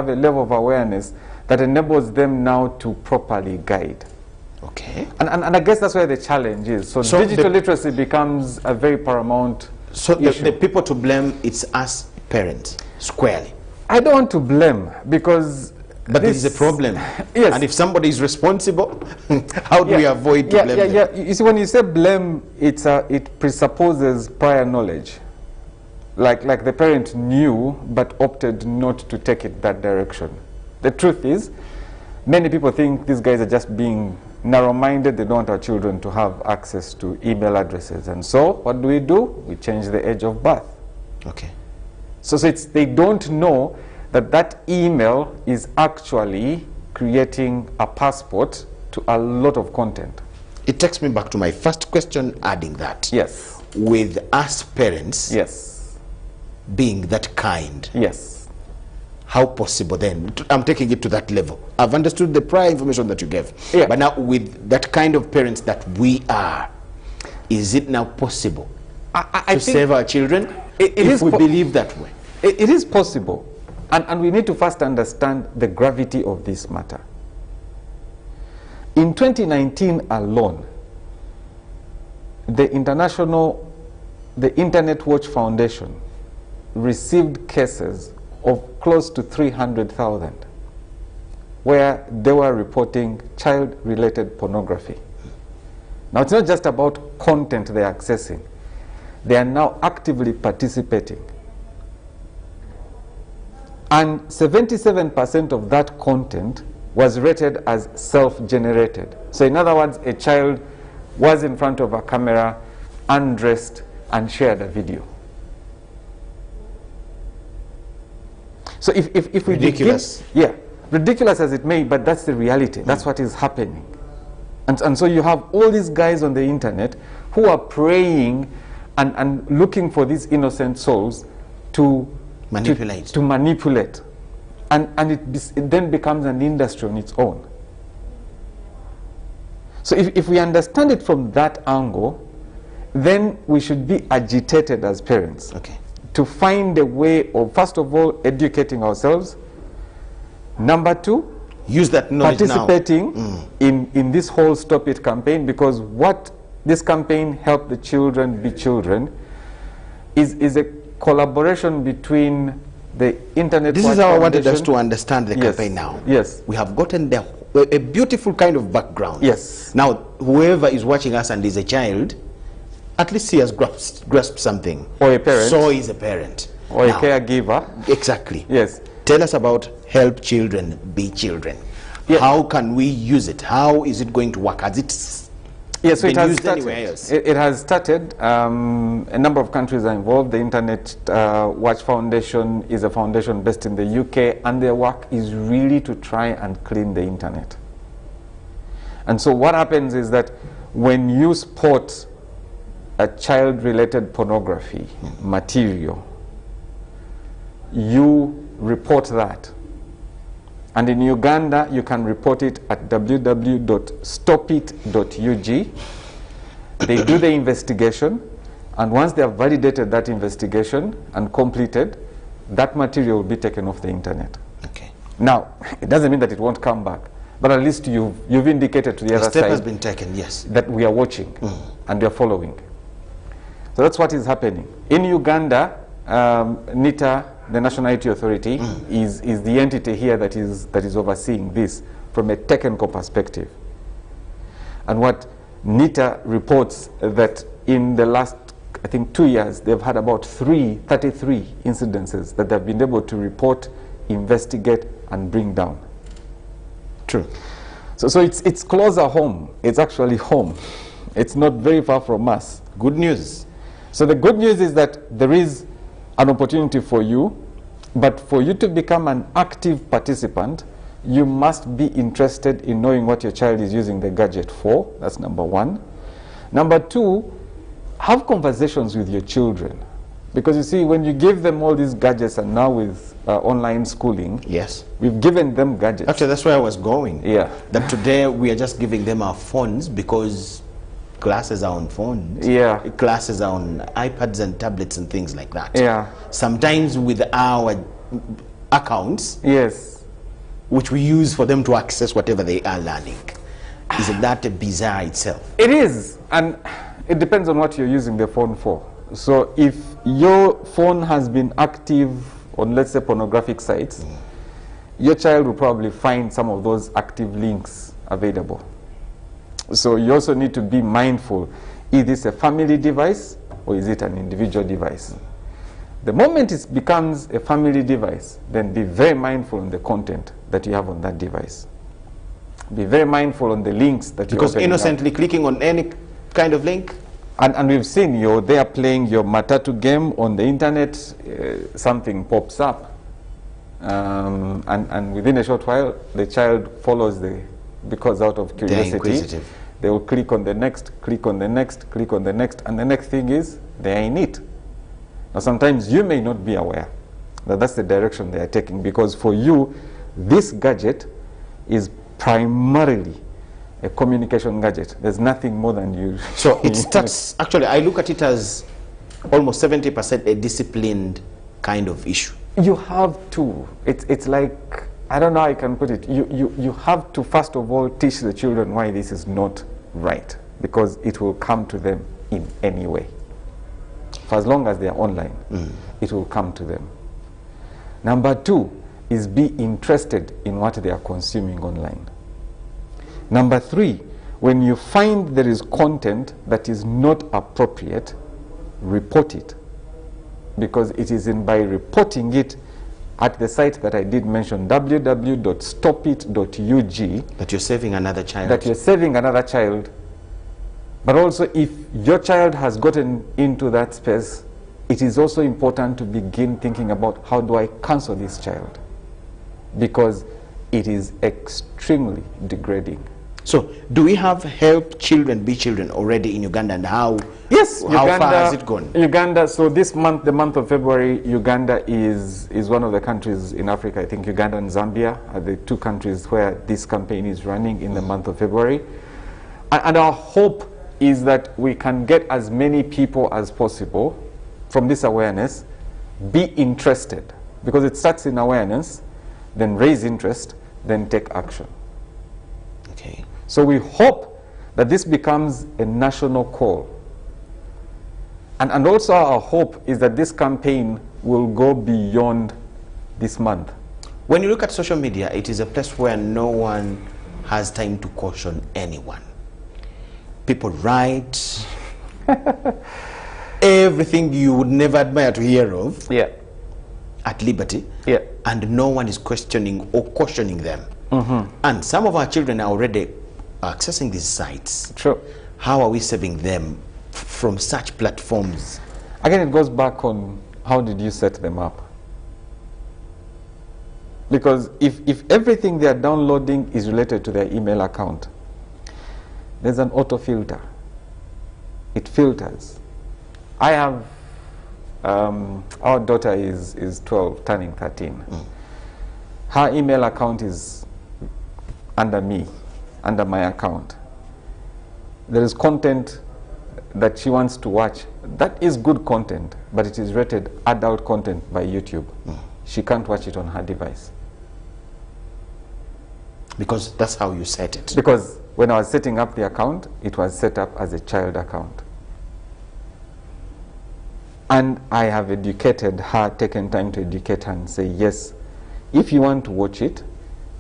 have a level of awareness that enables them now to properly guide. Okay. And I guess that's where the challenge is. So digital literacy becomes a very paramount issue. The people to blame, it's us parents, squarely. I don't want to blame, because... But this is a problem. Yes. And if somebody is responsible, how do we avoid to blame them? Yeah. You see, when you say blame, it presupposes prior knowledge. Like the parent knew, but opted not to take it that direction. The truth is, many people think these guys are just being narrow-minded. They don't want our children to have access to email addresses. And so, what do? We change the age of birth. Okay. So they don't know that email is actually creating a passport to a lot of content. It takes me back to my first question, adding that. Yes. With us parents, yes, being that kind, yes, how possible then? I'm taking it to that level. I've understood the prior information that you gave. Yeah. But now with that kind of parents that we are, is it now possible to save our children if we believe that way? It is possible. And we need to first understand the gravity of this matter. In 2019 alone, the Internet Watch Foundation received cases of close to 300,000 where they were reporting child-related pornography. Now, it's not just about content they're accessing. They are now actively participating. And 77% of that content was rated as self-generated. So in other words, a child was in front of a camera, undressed, and shared a video. So if we ridiculous. Ridiculous as it may, but that's the reality. That's what is happening. And so you have all these guys on the internet who are praying and looking for these innocent souls to manipulate. And it then becomes an industry on its own. So if we understand it from that angle, then we should be agitated as parents. Okay. To find a way of, first of all, educating ourselves. Number two, use that knowledge participating in this whole Stop It campaign, because what this campaign, Help the Children Be Children, is a collaboration between the Internet Watch Foundation. This is how I wanted us to understand the campaign now. Yes. We have gotten a beautiful kind of background. Yes. Now, whoever is watching us and is a child, at least he has grasped something. Or a parent. So is a parent. Or a caregiver. Exactly. Yes. Tell us about Help Children Be Children. Yeah. How can we use it? How is it going to work? Has it so it has used started. Anywhere else? It has started. A number of countries are involved. The Internet Watch Foundation is a foundation based in the UK, and their work is really to try and clean the internet. And so what happens is that when you spot a child-related pornography material, you report that. And in Uganda, you can report it at www.stopit.ug. They do the investigation, and once they have validated that investigation and completed, that material will be taken off the internet. Okay. Now, it doesn't mean that it won't come back, but at least you've indicated to the other side. The step has been taken, yes. That we are watching and we are following. So that's what is happening. In Uganda, NITA, the National IT Authority, is the entity here that is overseeing this from a technical perspective. And what NITA reports that in the last, I think, 2 years, they've had about 33 incidences that they've been able to report, investigate, and bring down. True. So it's closer home. It's actually home. It's not very far from us. Good news. So the good news is that there is an opportunity for you, but for you to become an active participant, you must be interested in knowing what your child is using the gadget for. That's number one. Number two, have conversations with your children. Because you see, when you give them all these gadgets, and now with online schooling, yes, we've given them gadgets. Actually, that's where I was going. Yeah. That today we are just giving them our phones because classes are on phones. Yeah. Classes are on iPads and tablets and things like that. Yeah. Sometimes with our accounts. Yes. Which we use for them to access whatever they are learning. Isn't that a bizarre itself? It is, and it depends on what you're using the phone for. So if your phone has been active on, let's say, pornographic sites, your child will probably find some of those active links available. So you also need to be mindful, is this a family device or is it an individual device? The moment it becomes a family device, then be very mindful on the content that you have on that device. Be very mindful on the links that you Because innocently clicking on any kind of link. And we've seen you there playing your Matatu game on the internet, something pops up. And within a short while, the child follows because out of curiosity, they will click on the next, click on the next, click on the next, and the next thing is they are in it. Now sometimes you may not be aware that that's the direction they are taking, because for you, this gadget is primarily a communication gadget. There's nothing more than you. So it starts, actually, I look at it as almost 70% a disciplined kind of issue. You have to. It's like, I don't know how I can put it. You have to, first of all, teach the children why this is not right, because it will come to them in any way. For as long as they are online, it will come to them. Number two is be interested in what they are consuming online. Number three, when you find there is content that is not appropriate, report it. Because it is by reporting it at the site that I did mention, www.stopit.ug. That you're saving another child. That you're saving another child. But also, if your child has gotten into that space, it is also important to begin thinking about, how do I counsel this child? Because it is extremely degrading. So, do we have Help Children Be Children already in Uganda, and how Uganda, far has it gone? Uganda, so this month, the month of February, Uganda is one of the countries in Africa. I think Uganda and Zambia are the two countries where this campaign is running in the month of February. And our hope is that we can get as many people as possible from this awareness, be interested, because it starts in awareness, then raise interest, then take action. Okay. So we hope that this becomes a national call. And also our hope is that this campaign will go beyond this month. When you look at social media, it is a place where no one has time to caution anyone. People write everything you would never admire to hear of at liberty, and no one is questioning or cautioning them. And some of our children are already accessing these sites. Sure. How are we saving them from such platforms? Again, it goes back on how did you set them up? Because if everything they are downloading is related to their email account, there's an auto filter. It filters. I have, our daughter is 12, turning 13. Her email account is under me, under my account. There is content that she wants to watch. That is good content, but it is rated adult content by YouTube. She can't watch it on her device. Because that's how you set it. Because when I was setting up the account, it was set up as a child account. And I have educated her, taken time to educate her and say, yes, if you want to watch it,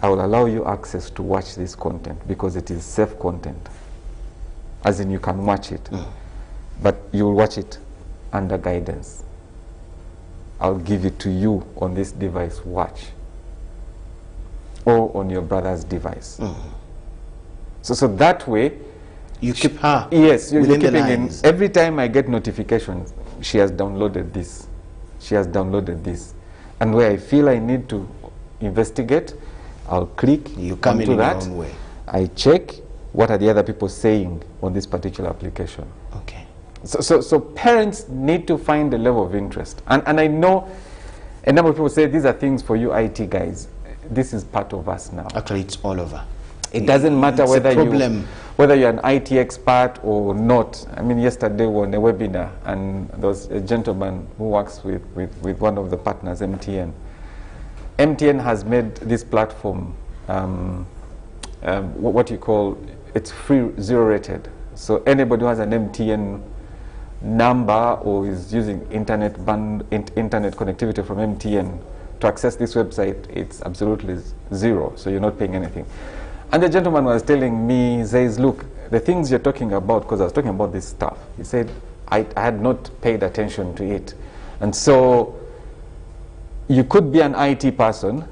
I will allow you access to watch this content because it is safe content. As in, you can watch it, but you will watch it under guidance. I'll give it to you on this device, watch. Or on your brother's device. So that way, you keep her. Yes, you're within keeping the lines. in. Every time I get notifications, she has downloaded this. She has downloaded this. And where I feel I need to investigate, I'll click you come onto in that. your own way. I check what are the other people saying on this particular application. Okay. So parents need to find a level of interest. And I know a number of people say these are things for you IT guys. This is part of us now. Actually, it's all over. It doesn't matter whether you're an IT expert or not. I mean, yesterday we were on a webinar, and there was a gentleman who works with one of the partners, MTN. MTN has made this platform what you call, it's free, zero rated. So anybody who has an MTN number or is using internet connectivity from MTN to access this website, it's absolutely zero. So you're not paying anything. And the gentleman was telling me, he says, look, the things you're talking about, because I was talking about this stuff, he said, I had not paid attention to it. And so you could be an IT person,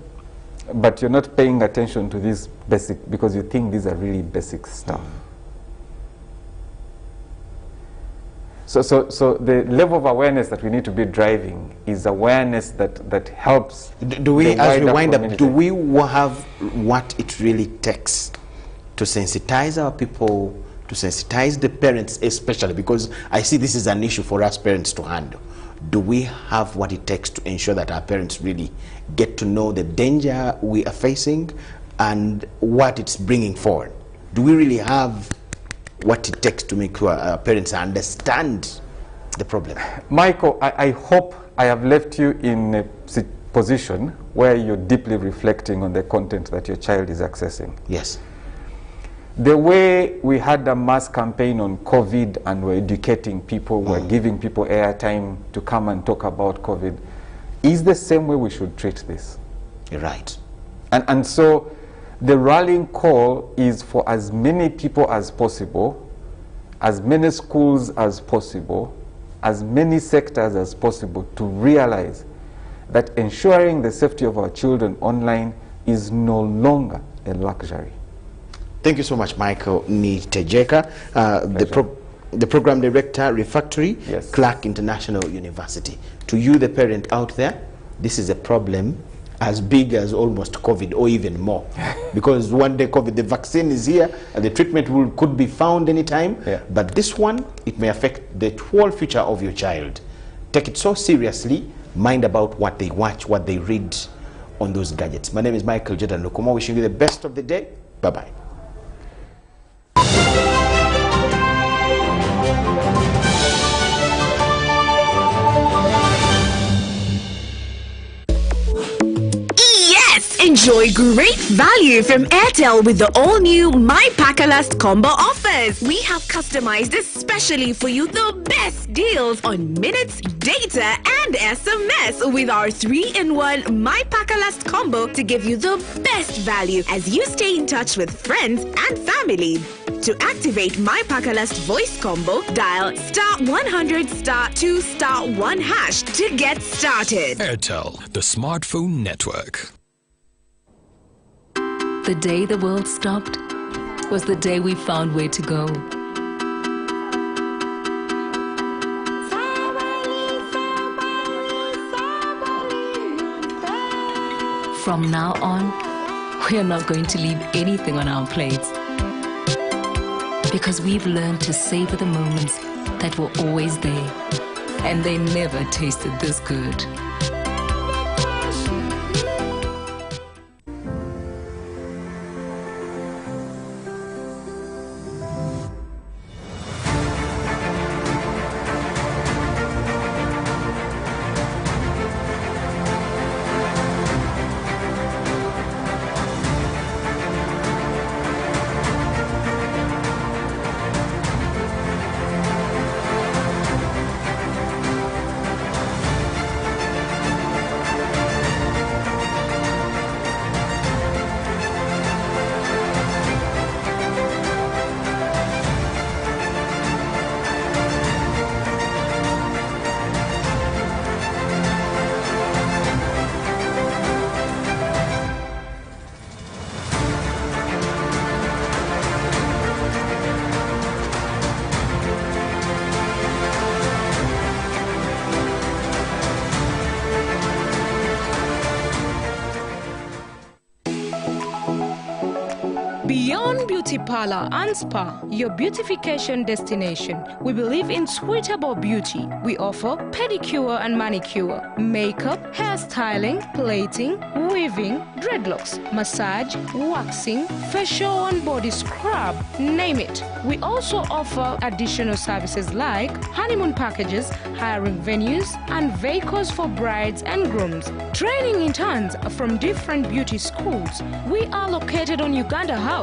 but you're not paying attention to this basic, because you think these are really basic stuff. So the level of awareness that we need to be driving is awareness that helps. Do we, as we wind up, do we have what it really takes to sensitize our people, to sensitize the parents especially, because I see this is an issue for us parents to handle. Do we have what it takes to ensure that our parents really get to know the danger we are facing and what it's bringing forward? Do we really have what it takes to make sure our parents understand the problem? Michael, I hope I have left you in a position where you're deeply reflecting on the content that your child is accessing. Yes. The way we had a mass campaign on COVID and we're educating people, we're giving people airtime to come and talk about COVID, is the same way we should treat this. You're right. And so the rallying call is for as many people as possible, as many schools as possible, as many sectors as possible to realize that ensuring the safety of our children online is no longer a luxury. Thank you so much, Michael Nitejeka, the Program Director, Refractory, yes, Clark International University. To you, the parent out there, this is a problem as big as almost COVID or even more. Because one day COVID, the vaccine is here and the treatment could be found anytime. Yeah. But this one, it may affect the whole future of your child. Take it so seriously. Mind about what they watch, what they read on those gadgets. My name is Michael Jordan Lukuma. Wishing you the best of the day. Bye-bye. Enjoy great value from Airtel with the all-new My Pakalast combo offers. We have customized especially for you the best deals on minutes, data and SMS with our 3-in-1 My Pakalast combo to give you the best value as you stay in touch with friends and family. To activate My Pakalast voice combo, dial *100*2*1# to get started. Airtel, the smartphone network. The day the world stopped was the day we found where to go. From now on, we're not going to leave anything on our plates. Because we've learned to savor the moments that were always there. And they never tasted this good. Beyond Beauty Parlor and Spa, your beautification destination. We believe in suitable beauty. We offer pedicure and manicure, makeup, hairstyling, plating, weaving, dreadlocks, massage, waxing, facial and body scrub, name it. We also offer additional services like honeymoon packages, hiring venues, and vehicles for brides and grooms. Training interns from different beauty schools. We are located on Uganda House,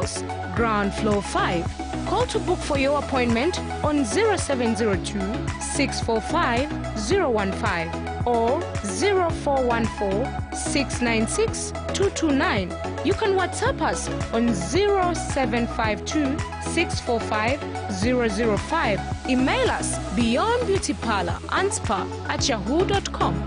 ground floor 5. Call to book for your appointment on 0702 645 015 or 0414 696 229. You can WhatsApp us on 0752 645 005. Email us beyondbeautyparlor@yahoo.com.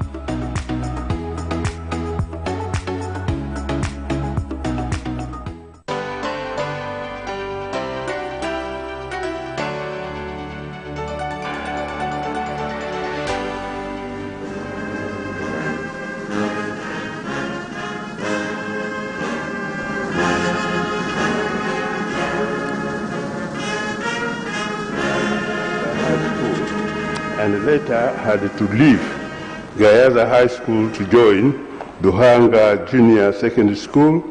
And later had to leave Gayaza High School to join Duhanga Junior Secondary School